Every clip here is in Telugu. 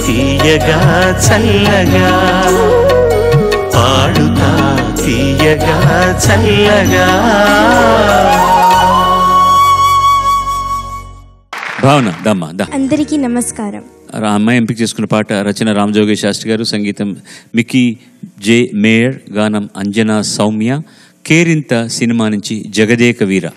తీయగా చల్లగా పాడుతా తీయగా చల్లగా. భావన దమ్మా దా. అందరికీ నమస్కారం. అమ్మాయి ఎంపిక చేసుకున్న పాట రచన రామజోగి శాస్త్రి గారు, సంగీతం మికీ జే మేయర్, గానం అంజనా సౌమ్య. కేరింత సినిమా నుంచి జగదేక వీర.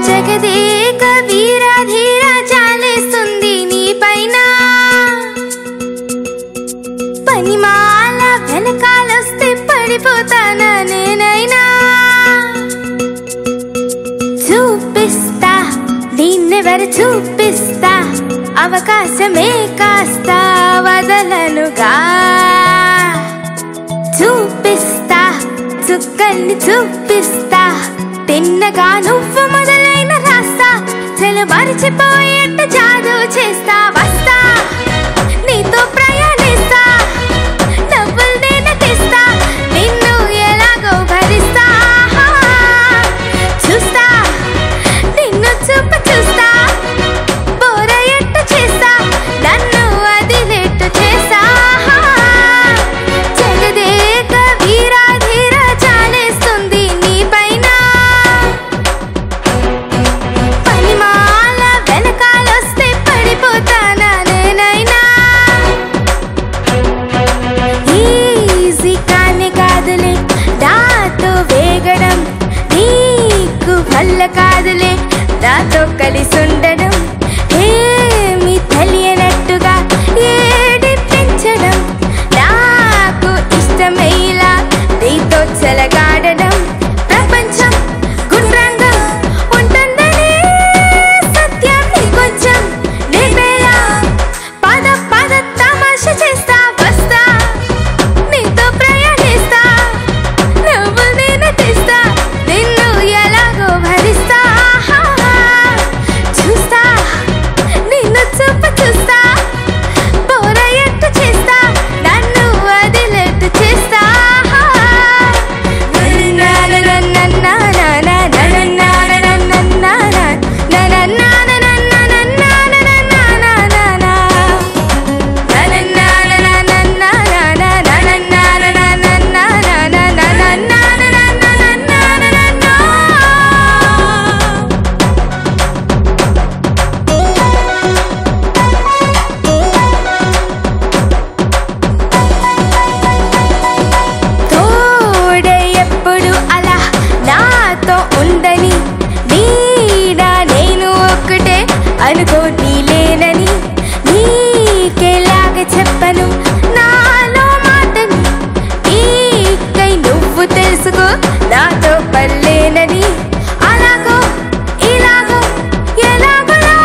జగదేక వీర ధీర చాలేస్తుంది నీ పైన, పనిమాల వెనకాలొస్తే పడిపోతానా నేనైనా. చూపిస్తా నిన్నెవరు చూపిస్తా, అవకాశమే కాస్త వదలనుగా. చూపిస్తా చుక్కల్ని చూపిస్తా, తిన్నగా నువ్వు మొదలైన రాస్తా, చెలు మరిచిపోయేట్టు జాదు చేస్తా. వస్తా నీతో ప్రయాణిస్తా, డబ్బులు నేను తెస్తా, నిన్ను ఎలాగో భరిస్తా. చూస్తా నిన్ను చూపు చూస్తా, బోరయ్యేట్టు చేస్తా, నన్ను వదిలేట్టు చేస్తా. జగదేక వీరా ధీర చాలేస్తుంది నీ పైన, పనిమాల వెనకాలొస్తే పడిపోతానా నేనైనా. ఈజీ కానే కాదులే నాతో వేగడం, నీకు వల్ల కాదులే నాతో కలిసుండడం. ఏమి తెలియనట్టుగా ఏడిపించడం, నాకు ఇష్టమేలా నీతో చెలగాడడం. ప్రపంచం గుండ్రంగా ఉంటుందని సత్యం నీ కొంచెం నిర్వేలా, పద పద తమాష చేస్తా. వస్తా నీతో ప్రయాణిస్తా, నువ్వు నేను తెస్తా, నిన్ను ఎలాగో భరిస్తా. చూస్తా నిన్ను చూపు చూస్తా, బోరయ్యేట్టు చేస్తా, నన్ను వదిలేట్టు చేస్తా. తోడే ఎప్పుడు అలా నాతో ఉండని, నీడా నేను ఒక్కటే అనుకోని లేనని. నీకేలాగ చెప్పను నాలో మాటని, నీకై నువ్వు తెలుసుకో నాతో పల్లేనని. అలాగో ఇలాగో ఎలాగోలా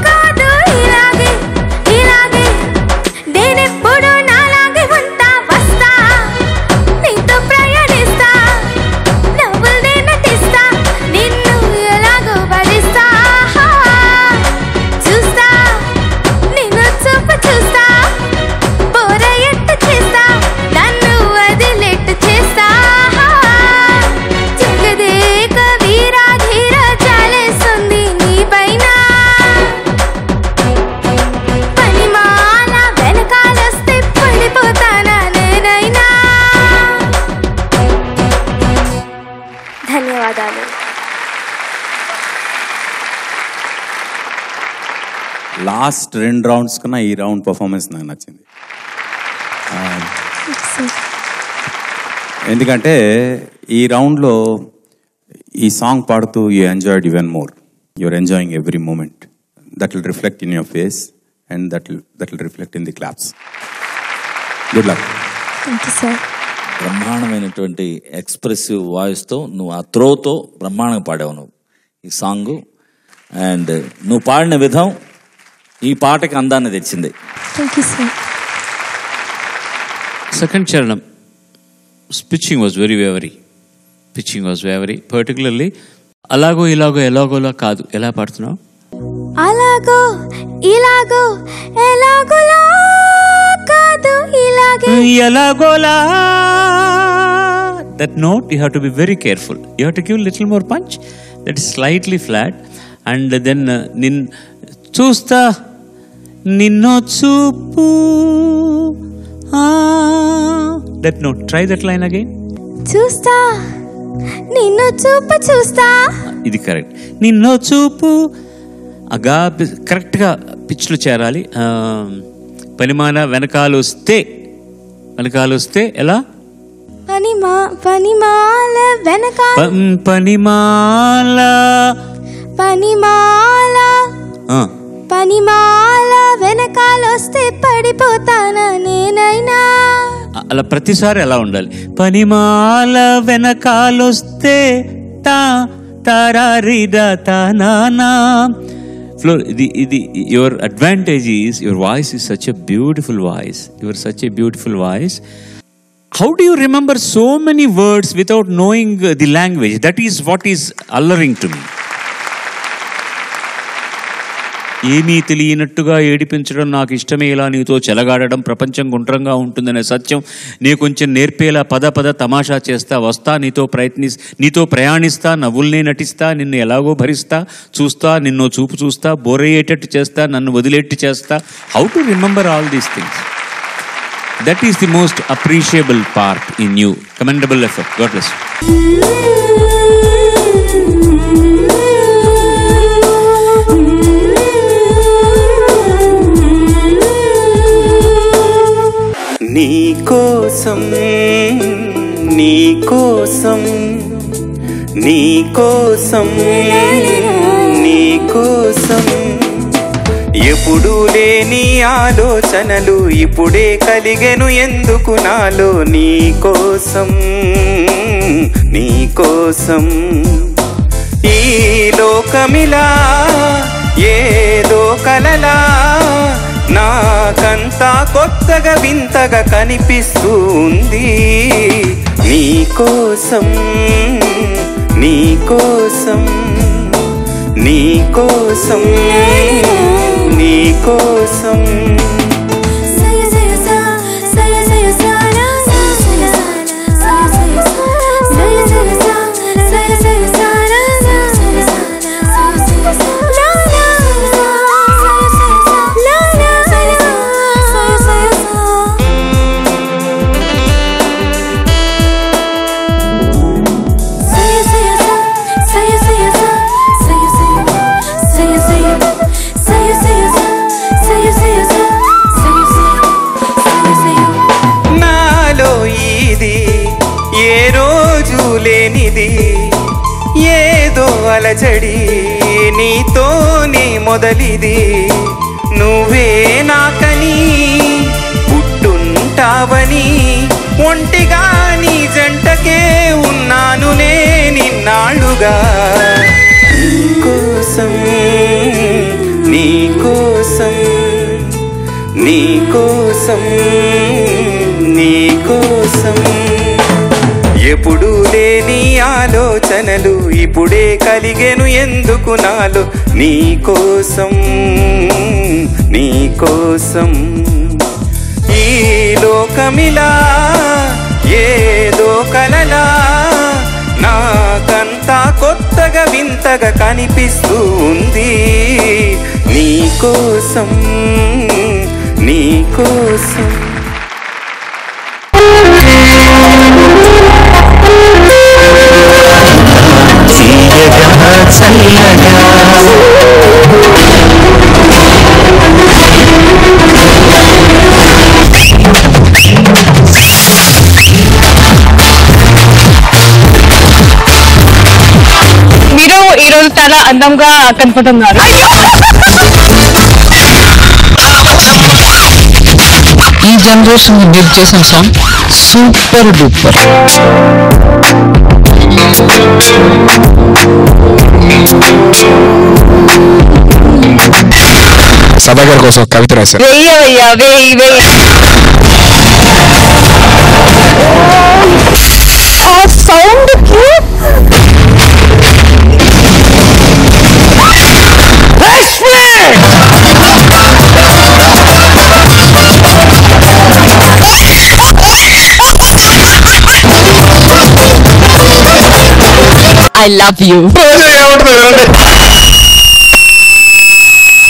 కాదు, ఇలాగే ఇలాగే నేనెప్పుడు నాలాగే ఉంటా. వస్తా నీతో ప్రయాణిస్తా, నవ్వులు నేను తెస్తా, నిన్ను ఎలాగో భరిస్తా. చూస్తా నిన్ను చూపు చూస్తా, బోరయ్యేట్టు చేస్తా, నన్ను వదిలేట్టు చేస్తా. జగదేక వీరా ధీర చాలేస్తుంది నీ పైన, పనిమాల వెనకాలొస్తే పడిపోతానా నేనైనా. ధన్యవాదాలు. లాస్ట్ 2 రౌండ్స్ కన్నా ఈ రౌండ్ పర్ఫార్మెన్స్ నాకు నచ్చింది. ఎందుకంటే ఈ రౌండ్లో ఈ సాంగ్ పాడుతూ you enjoyed even more. You are enjoying every moment. That will reflect in your face and that will reflect in the claps. Good luck. Thank you sir. బ్రహ్మాండమైనటువంటి ఎక్స్ప్రెసివ్ వాయిస్తో నువ్వు ఆ త్రోతో బ్రహ్మాండంగా పాడావు నువ్వు ఈ సాంగు. అండ్ నువ్వు పాడిన విధం ఈ పాటకి అందాన్ని తెచ్చింది. Thank you sir. సెకండ్ చరణం pitching was very wavery. Pitching was wavery. Particularly అలాగో ఇలాగో ఎలాగోలా కాదు. ఎలా పాడుతున్నావు? అలాగో ఇలాగో ఎలాగోలా కాదు, ఇలాగే ఎలాగోలా that note, you have to be very careful. You have to give little more punch. That is slightly flat. And then చూస్తా నిన్నో చూపు. That note. Try that line again. చూస్తా నిన్ను చూపు చూస్తా. ఇది కరెక్ట్. నిన్నో చూపు అగా కరెక్ట్గా పిచ్లు చేరాలి. పనిమాల వెనకాల వస్తే ఎలా? పనిమాల వెనకాల పనిమాల వెనకాలొస్తే పడిపోతానా నేనైనా. అలా ప్రతిసారి ఎలా ఉండాలి? పనిమాల వెనకాలొస్తే తారారిదా తానా. Floor, your advantage is your voice is such a beautiful voice. You are such a beautiful voice. How do you remember so many words without knowing the language? That is what is alluring to me. ఏమీ తెలియనట్టుగా ఏడిపించడం నాకు ఇష్టమే, ఇలా నీతో చెలగాడడం ప్రపంచం గుండ్రంగా ఉంటుందనే సత్యం నీ కొంచెం నేర్పేలా పద తమాషా చేస్తా వస్తా, నీతో ప్రయాణిస్తా, నవ్వుల్నే నటిస్తా, నిన్ను ఎలాగో భరిస్తా, చూస్తా నిన్నో చూపు చూస్తా, బోరయ్యేటట్టు చేస్తా, నన్ను వదిలేట్టు చేస్తా. How to remember all these things? That is the most appreciable part in you. Commendable effort. God bless you. నీకోసం ఎప్పుడు లేని ఆలోచనలు ఇప్పుడే కలిగెను ఎందుకు నాలో. నీకోసం ఈ లోకమిలా ఏదో కలలా నాకంతా కొత్తగా వింతగా కనిపిస్తుంది. నీకోసం ఏదో అలజడి నీతోనే మొదలిది. నువ్వే నాకని పుట్టుంటావని ఒంటిగా నీ జంటకే ఉన్నాను నిన్నాళ్ళుగా. నీకోసం ఎప్పుడు లేని ఆలోచనలు ఇప్పుడే కలిగెను ఎందుకు నాలో. నీకోసం ఈ లోకమిలా ఏదో కలలా నాకంతా కొత్తగా వింతగా కనిపిస్తూ ఉంది. నీకోసం మీరు ఈ రోజు చాలా అందంగా కనపడుతున్నారు. ఈ జనరేషన్ మీరు చేసిన సాంగ్ సూపర్ డూపర్. సభా గారి కోసం కవిత రాశారు. ఆ సౌండ్ ఐ లవ్ యూ. రోజా ఏమంటుంది వినండి.